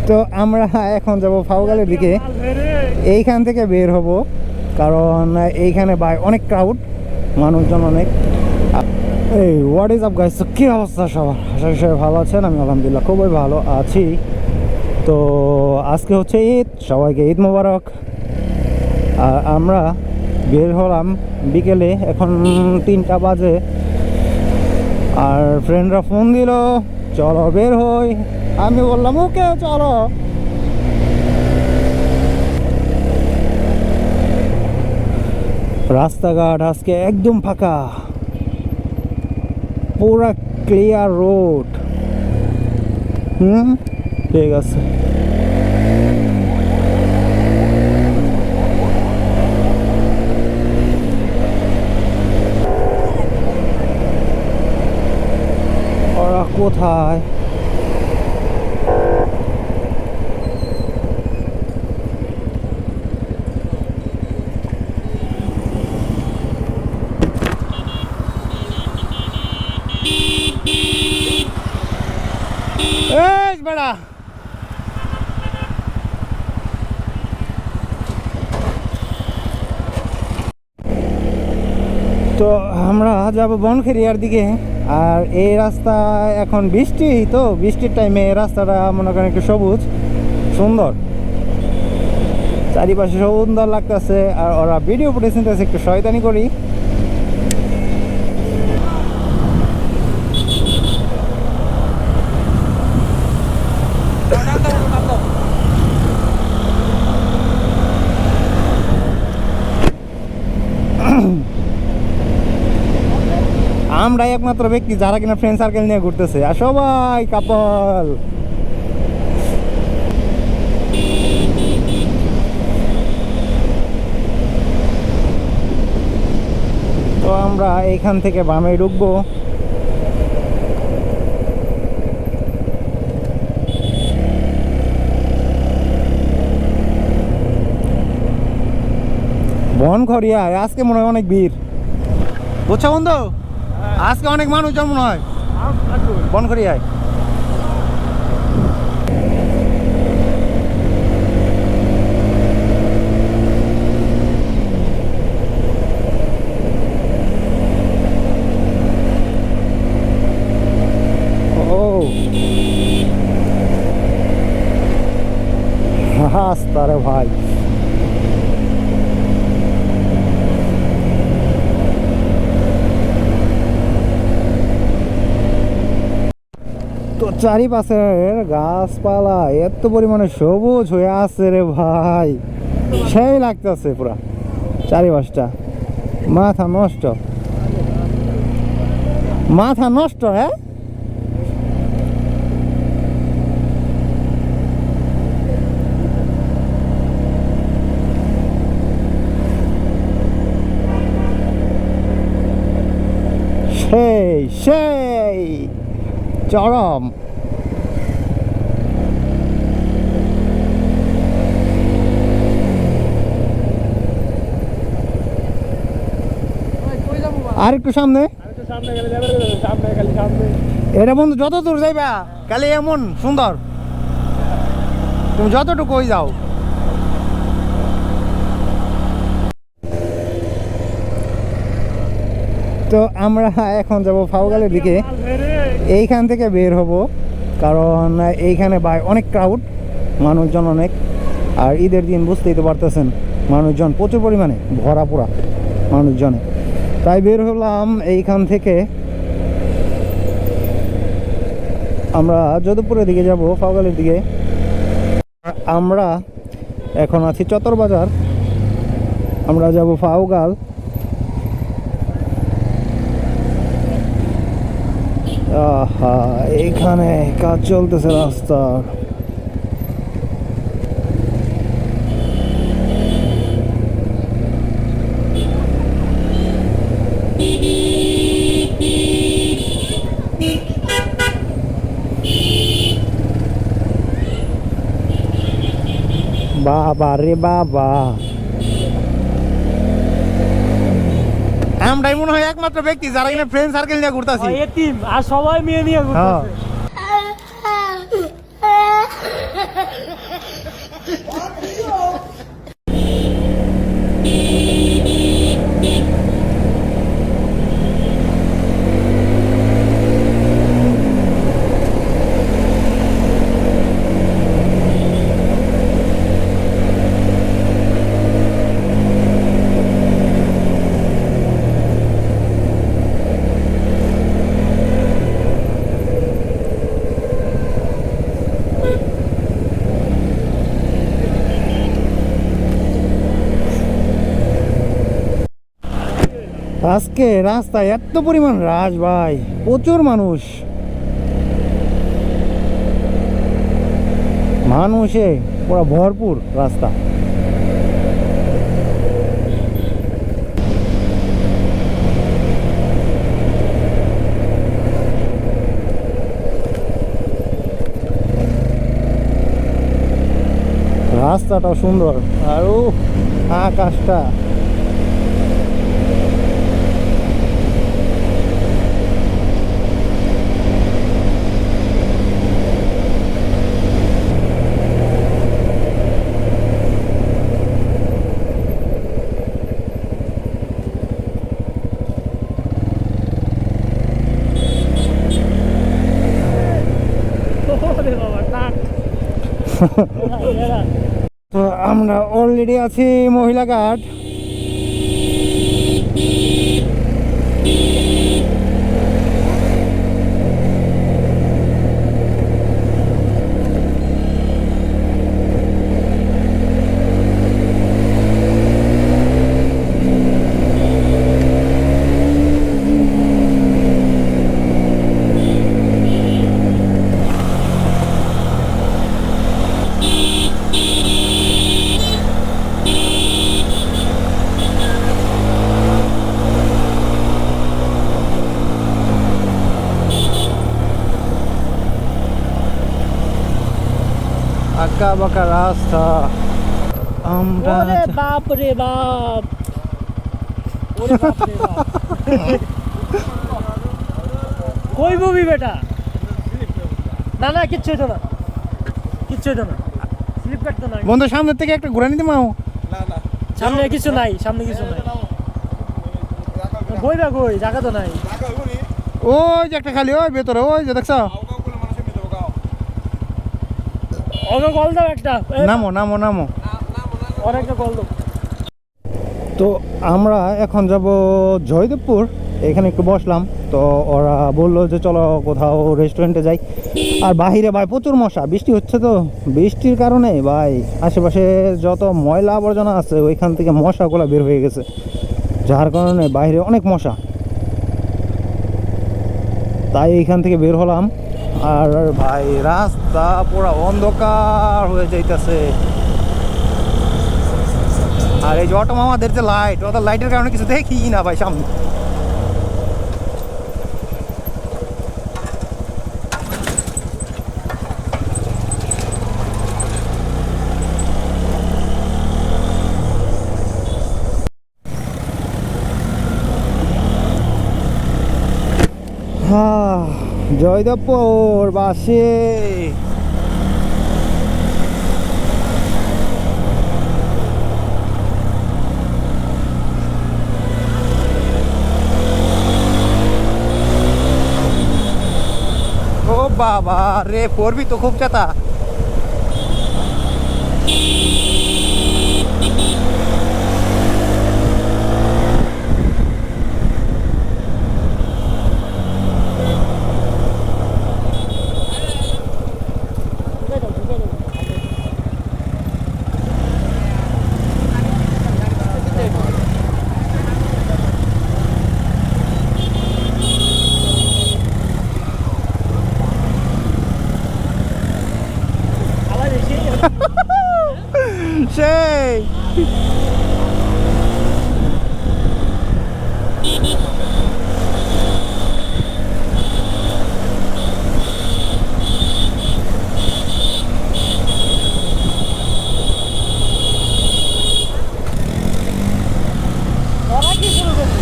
তো আমরা এখন যাব ফাউগালের দিকে। এইখান থেকে বের হব, কারণ এইখানে অনেক ক্রাউড, মানুষজন অনেক। এই হোয়াট ইজ আপ গাইস, কী অবস্থা সবার? আশা করি সবাই ভালো আছেন। আমি আলহামদুলিল্লাহ খুবই ভালো আছি। তো আজকে হচ্ছে ঈদ, সবাইকে ঈদ মোবারক। আর আমরা বের হলাম বিকেলে, এখন 3টা বাজে। আর ফ্রেন্ডরা ফোন দিল, চলো বের হই। আমি বললাম ওকে চলো। রাস্তাঘাট আজকে একদম ফাঁকা, পুরা ক্লিয়ার রোড। ঠিক আছে। ওরা কোথায়? বেড়া তো আমরা যাব বনখেরিয়ার দিকে। আর এই রাস্তা এখন বৃষ্টি, তো বৃষ্টির টাইমে এই রাস্তাটা মনে করেন একটু সবুজ সুন্দর, চারিপাশে সুন্দর লাগতেছে। আর ওরা ভিডিও ফুটেজ নিতেছে, একটু শয়তানি করি। আমরা একমাত্র ব্যক্তি যারা কিনা ফ্রেন্ড সার্কেল নিয়ে ঘুরতেছে, আর সবাই কাপল। তো আমরা এইখান থেকে বামে ঢুকবো। বনখরিয়ায় আজকে মনে হয় অনেক ভিড়, বুঝছো বন্ধু? আজকে অনেক মানুষজন মনে হয় বনখরিয়ায়। রাস্তা রে ভাই, তো চারিপাশের গাছপালা এত পরিমাণে সবুজ হয়ে আছে রে ভাই, সেই লাগতেছে পুরা চারিপাশটা। মাথা নষ্ট, মাথা নষ্ট। হ্যাঁ, সেই সেই চরম। আর একটু সামনে, এটা বন্ধু যত দূর যাইবা খালি এমন সুন্দর, তুমি যতটুকু ওই যাও। তো আমরা এখন যাব ফাউগালের দিকে। এইখান থেকে বের হব, কারণ এইখানে অনেক ক্রাউড, মানুষজন অনেক। আর ঈদের দিন বুঝতেই তো পারতেছেন, মানুষজন প্রচুর পরিমাণে ভরা পুরা মানুষজনে। তাই বের হলাম এইখান থেকে। আমরা যোধপুরের দিকে যাব, ফাউগালের দিকে। আমরা এখন আছি চত্বর বাজার, আমরা যাব ফাউগাল। এইখানে কাজ চলতেছে রাস্তার। বাবা রে বাবা, আমরাই মনে হয় একমাত্র ব্যক্তি যারা কিনা ফ্রেন্ড সার্কেল নিয়ে ঘুরতাছি। এতিম আর সবাই মেয়ে নিয়ে ঘুরতাছে। আজকে রাস্তায় এত পরিমাণ রাশ ভাই, প্রচুর মানুষে পুরো ভরপুর রাস্তা। রাস্তাটা সুন্দর আর আকাশটা তো আমরা অলরেডি আছি মহিলা ঘাট। আঁকা বাঁকা রাস্তা। আমরা ওরে বাপ রে বাপ, ওরে বাপ রে বাপ। কই মুভি বেটা? না না, কিচ্ছু হতো না, কিচ্ছু হতো না, স্লিপ কাটতো না। বন্ধু সামনের থেকে একটা ঘুরে নিতে মাও। সামনে কিছু নাই, সামনে কিছু নাই। কই বা কই, জায়গা তো নাই। ওই যে একটা খালি, ওই ভেতরে, ওই যে দেখছ। ওকে কল দাও একটা। নামো নামো নামো। ওর একটা কল দাও। তো আমরা এখন যাব জয়দেবপুর। এখানে একটু বসলাম, তো ওরা বললো যে চলো কোথাও রেস্টুরেন্টে যাই। আর বাহিরে ভাই প্রচুর মশা, বৃষ্টি হচ্ছে, তো বৃষ্টির কারণে ভাই আশেপাশে যত ময়লা আবর্জনা আছে ওইখান থেকে মশাগুলো বের হয়ে গেছে, যার কারণে বাইরে অনেক মশা। তাই এইখান থেকে বের হলাম। আর ভাই রাস্তা পুরো অন্ধকার হয়ে যাইতেছে। আর এই যে অটো মামাদের যে লাইট, ওদের লাইটের কারণে কিছু দেখি না ভাই সামনে। জয়দেবপুর বাসে ও বাবা রে, পড়বি তো খুব চাতা। সেই ওরা কি শুরু করছে?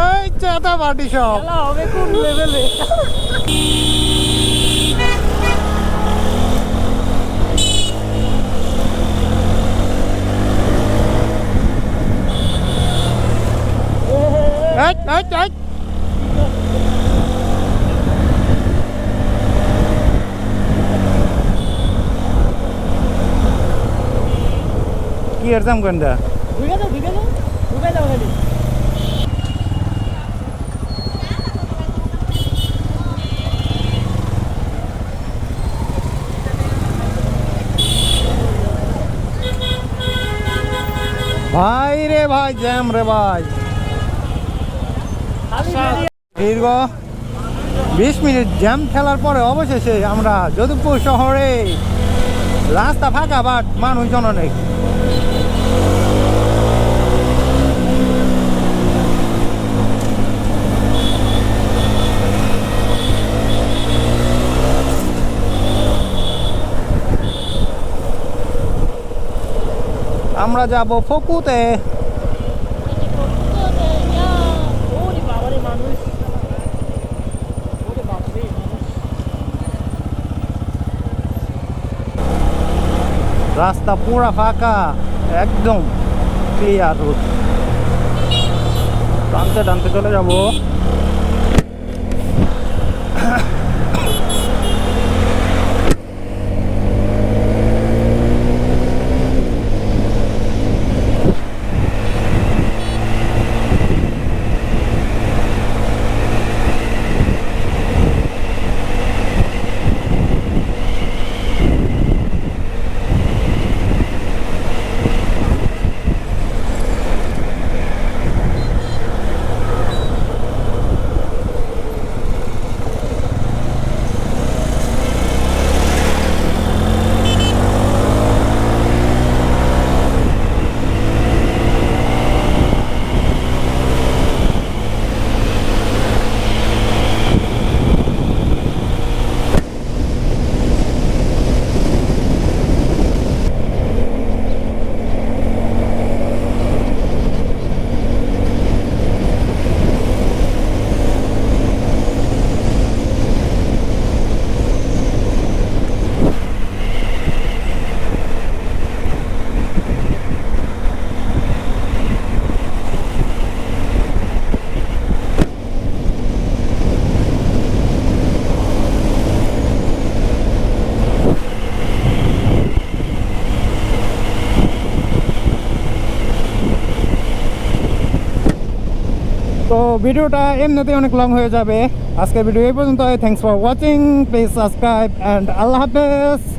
এই চাতা পার্টি সব। খেলা হবে কোন লেভেলে? কি এরকম গন্ডা ঢুকে দাও, ঢুকে দাও, ঢুকে দাও খালি। রে ভাই, জ্যাম রে ভাই। দীর্ঘ 20 মিনিট জ্যাম ঠেলার পরে অবশেষে আমরা যোধপুর শহরে, রাস্তা ফাঁকা বাট মানুষজন অনেক। আমরা যাব ফকুতে। ওরে বাবারে মানুষ, ওরে বাবারে মানুষ। রাস্তা পুরা ফাঁকা, একদম ক্লিয়ার রোড। টানতে টানতে চলে যাব। তো ভিডিওটা এমনিতেই অনেক লং হয়ে যাবে। আজকের ভিডিও এই পর্যন্ত। Thanks for watching, please subscribe and আল্লাহ হাফেজ।